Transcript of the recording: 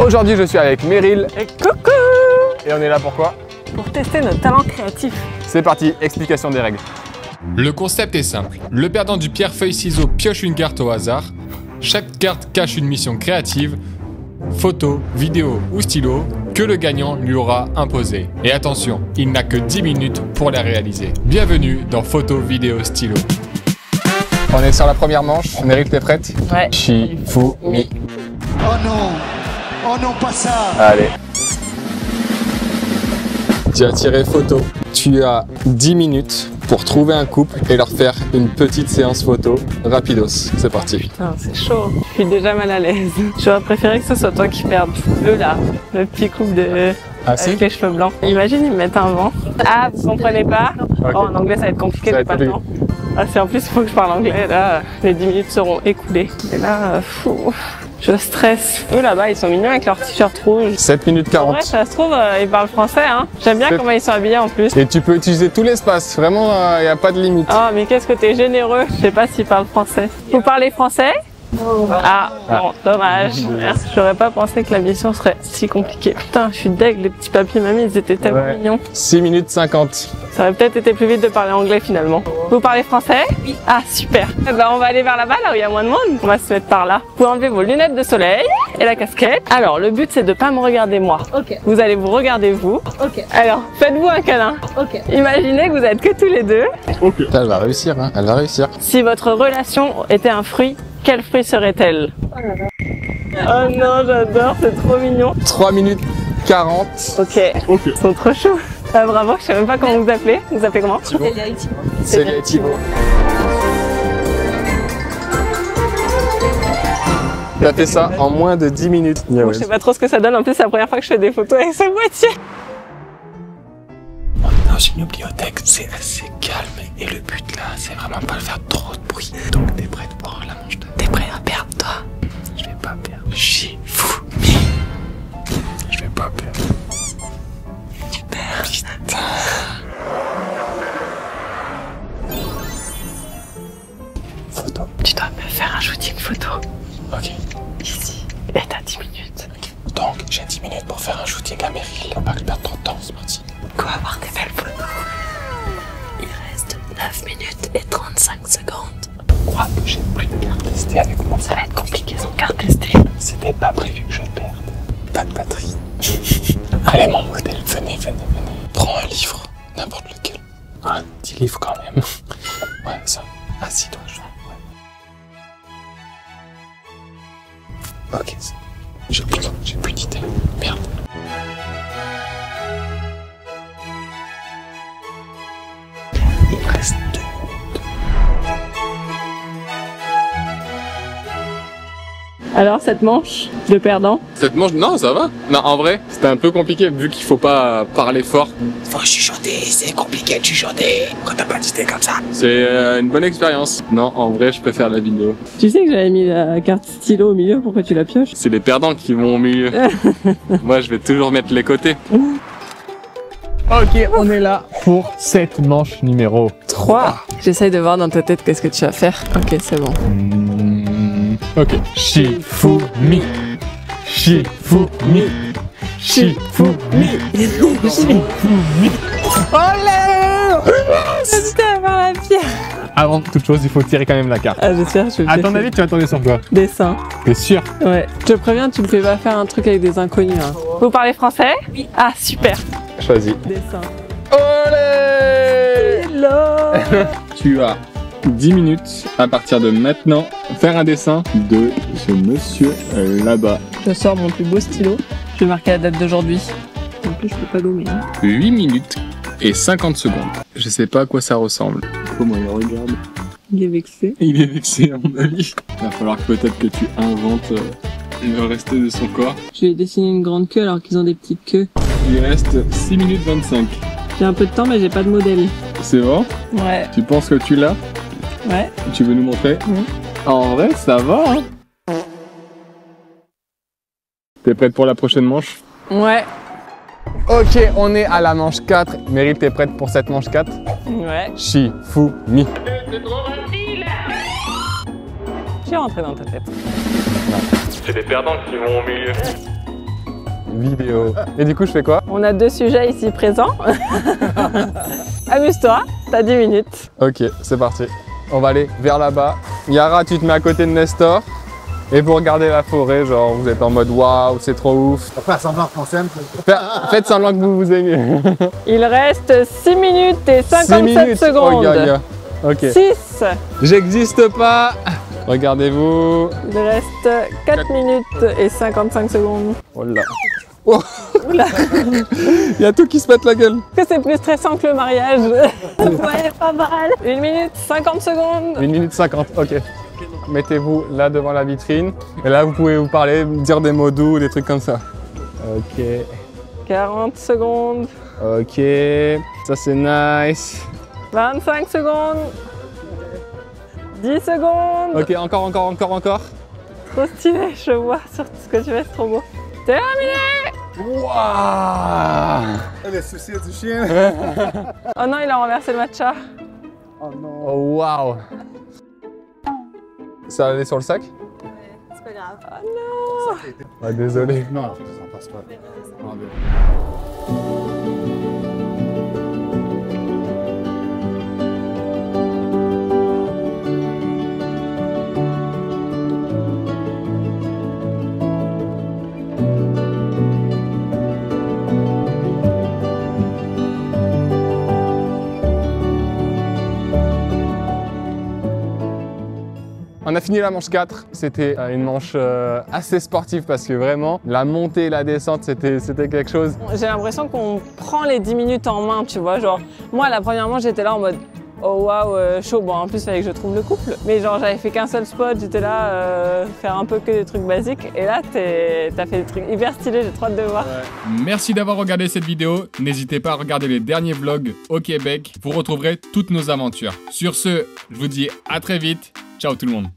Aujourd'hui, je suis avec Meryl. Et coucou! Et on est là pourquoi? Pour tester nos talents créatifs. C'est parti, explication des règles. Le concept est simple. Le perdant du pierre-feuille-ciseaux pioche une carte au hasard. Chaque carte cache une mission créative, photo, vidéo ou stylo, que le gagnant lui aura imposé. Et attention, il n'a que 10 minutes pour la réaliser. Bienvenue dans Photo, Vidéo, Stylo. On est sur la première manche. Meryl, t'es prête? Ouais. Shifumi. Oh non! Oh non, pas ça! Allez. Tu as tiré photo. Tu as 10 minutes pour trouver un couple et leur faire une petite séance photo. Rapidos, c'est parti. Putain, c'est chaud. Je suis déjà mal à l'aise. J'aurais préféré que ce soit toi qui perdes. Le là, le petit couple de... Ah si? avec les cheveux blancs. Imagine, ils me mettent un vent. Ah, vous comprenez pas? Okay. Oh, en anglais, ça va être compliqué, Ça va j'ai être pas le temps. Ah, si en plus, il faut que je parle anglais. Là, les 10 minutes seront écoulées. Et là, fou. Je stresse. Eux là-bas, ils sont mignons avec leur t-shirt rouge. 7 minutes En 40. vrai, ça se trouve, ils parlent français, hein. J'aime bien comment ils sont habillés en plus. Et tu peux utiliser tout l'espace. Vraiment, il n'y a pas de limite. Oh, mais qu'est-ce que t'es généreux. Je sais pas s'ils parlent français. Vous parlez français? Ah, bon, dommage. J'aurais pas pensé que la mission serait si compliquée. Putain, je suis deg, les petits papiers mamie, ils étaient tellement mignons. 6 minutes 50. Ça aurait peut-être été plus vite de parler anglais finalement. Vous parlez français? Oui. Ah, super. Eh ben, on va aller vers là-bas, là où il y a moins de monde. On va se mettre par là. Vous pouvez enlever vos lunettes de soleil et la casquette. Alors, le but, c'est de pas me regarder moi. Ok. Vous allez vous regarder vous. Ok. Alors, faites-vous un câlin. Ok. Imaginez que vous êtes que tous les deux. Elle va réussir, hein. Elle va réussir. Si votre relation était un fruit, quel fruit serait-elle? Oh non, j'adore, c'est trop mignon. 3 minutes 40. Ok. Ils sont trop chauds. Ah, bravo, je sais même pas comment vous appelez. Vous appelez comment? C'est les Thibaut. T'as fait ça en moins de 10 minutes. Bon, je sais pas trop ce que ça donne. En plus, c'est la première fois que je fais des photos avec ce boîtier. Dans une bibliothèque, c'est assez calme et le but là, c'est vraiment pas de faire trop de bruit. Donc t'es prête pour la manche 2? T'es prêt à perdre toi? Je vais pas perdre. Shifumi. Je vais pas perdre. Tu perds. Putain. Photo. Tu dois me faire un shooting photo. Ok. Ici. Et t'as 10 minutes. Okay. Donc j'ai 10 minutes pour faire un shooting à Meryl. Faut pas que je perde trop de temps, c'est parti. Quoi, avoir des belles photos? Il reste 9 minutes et 35 secondes. Je crois que j'ai plus de carte SD avec moi. Ça va être compliqué sans carte SD. C'était pas prévu que je perde. Pas de batterie. Allez mon modèle, venez. Prends un livre, n'importe lequel. Un petit livre quand même. Ouais, ça. Assis-toi, je vois. Ouais. Ok, j'ai plus d'idées. Merde. Il reste 2 minutes. Alors, cette manche de perdant? Cette manche, non, ça va. Non, en vrai, c'était un peu compliqué vu qu'il faut pas parler fort. Faut chuchoter, c'est compliqué de chuchoter quand t'as pas d'idée comme ça. C'est une bonne expérience. Non, en vrai, je préfère la vidéo. Tu sais que j'avais mis la carte stylo au milieu, pourquoi tu la pioches? C'est les perdants qui vont au milieu. Moi, je vais toujours mettre les côtés. Ok, on est là pour cette manche numéro 3. J'essaye de voir dans ta tête qu'est-ce que tu vas faire. Ok, c'est bon. Ok. Shifumi. Shifumi. Shifumi. Shifumi. Olé! Putain, par la pierre. Avant toute chose, il faut tirer quand même la carte. Ah, j'espère que je vais À ton avis, tu vas tomber sur quoi? Dessin. T'es sûr? Ouais. Je te préviens, tu me fais pas faire un truc avec des inconnus. Hein. Vous parlez français? Oui. Ah, super. Choisis. Dessin. Olé! Hello. Tu as 10 minutes à partir de maintenant faire un dessin de ce monsieur là-bas. Je sors mon plus beau stylo. Je vais marquer la date d'aujourd'hui. En plus, je peux pas gommer. Hein. 8 minutes et 50 secondes. Je sais pas à quoi ça ressemble. Comment il regarde? Il est vexé. Il est vexé à mon avis. Il va falloir peut-être que tu inventes le reste de son corps. Je vais dessiner une grande queue alors qu'ils ont des petites queues. Il reste 6 minutes 25. J'ai un peu de temps mais j'ai pas de modèle. C'est bon? Ouais. Tu penses que tu l'as? Ouais. Tu veux nous montrer? Oui. En vrai, ça va, hein? T'es prête pour la prochaine manche? Ouais. Ok, on est à la manche 4. Meryl, t'es prête pour cette manche 4? Ouais. Shifumi. Je suis rentré dans ta tête. C'est les perdants qui vont au milieu. vidéo. Et du coup, je fais quoi? On a 2 sujets ici présents. Amuse-toi, t'as 10 minutes. Ok, c'est parti. On va aller vers là-bas. Yara, tu te mets à côté de Nestor. Et vous regardez la forêt, genre vous êtes en mode waouh, c'est trop ouf. On va faire semblant qu'on s'aime. Faites semblant que vous vous aimez. Il reste 6 minutes et 57 6 minutes. secondes. Oh, ok. 6. J'existe pas. Regardez-vous. Il reste 4 minutes et 55 secondes. Oh là. Oh. Oula. Il y a tout qui se pète la gueule. Que c'est plus stressant que le mariage. Ouais, pas mal. 1 minute 50 secondes. 1 minute 50, ok. Mettez-vous là devant la vitrine. Et là, vous pouvez vous parler, dire des mots doux, des trucs comme ça. Ok. 40 secondes. Ok. Ça, c'est nice. 25 secondes. 10 secondes. Ok, encore. Trop stylé, je vois sur tout ce que tu fais, c'est trop beau. Terminé. Waouh. Le souci du chien. Oh non, il a renversé le matcha. Oh non. Oh, waouh. Ça allait sur le sac? C'est pas grave. Oh non. Ah, désolé. Non, ça passe pas. On a fini la manche 4, c'était une manche assez sportive parce que vraiment la montée et la descente c'était quelque chose. J'ai l'impression qu'on prend les 10 minutes en main, tu vois, genre moi la première manche j'étais là en mode oh waouh chaud, bon en plus il fallait que je trouve le couple, mais genre j'avais fait qu'un seul spot, j'étais là faire un peu que des trucs basiques et là t'as fait des trucs hyper stylés, j'ai trop hâte de voir. Ouais. Merci d'avoir regardé cette vidéo, n'hésitez pas à regarder les derniers vlogs au Québec, vous retrouverez toutes nos aventures. Sur ce, je vous dis à très vite, ciao tout le monde.